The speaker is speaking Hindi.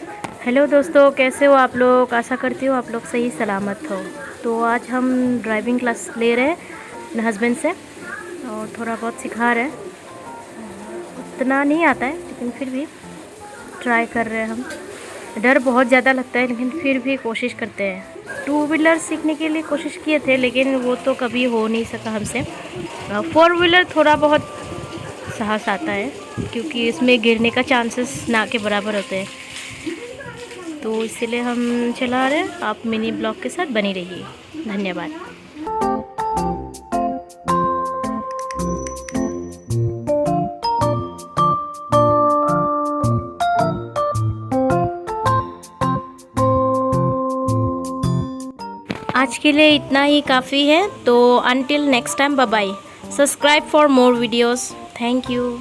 हेलो दोस्तों, कैसे हो आप लोग। आशा करती हूँ आप लोग सही सलामत हो। तो आज हम ड्राइविंग क्लास ले रहे हैं अपने हस्बैंड से और थोड़ा बहुत सिखा रहे हैं। उतना नहीं आता है लेकिन फिर भी ट्राई कर रहे हैं हम। डर बहुत ज़्यादा लगता है लेकिन फिर भी कोशिश करते हैं। टू व्हीलर सीखने के लिए कोशिश किए थे लेकिन वो तो कभी हो नहीं सका हमसे। फोर व्हीलर थोड़ा बहुत साहस आता है क्योंकि इसमें गिरने का चांसेस ना के बराबर होते हैं, तो इसीलिए हम चला रहे हैं। आप मिनी ब्लॉग के साथ बनी रहिए। धन्यवाद। आज के लिए इतना ही काफ़ी है, तो until next time, bye bye. Subscribe for more videos. Thank you.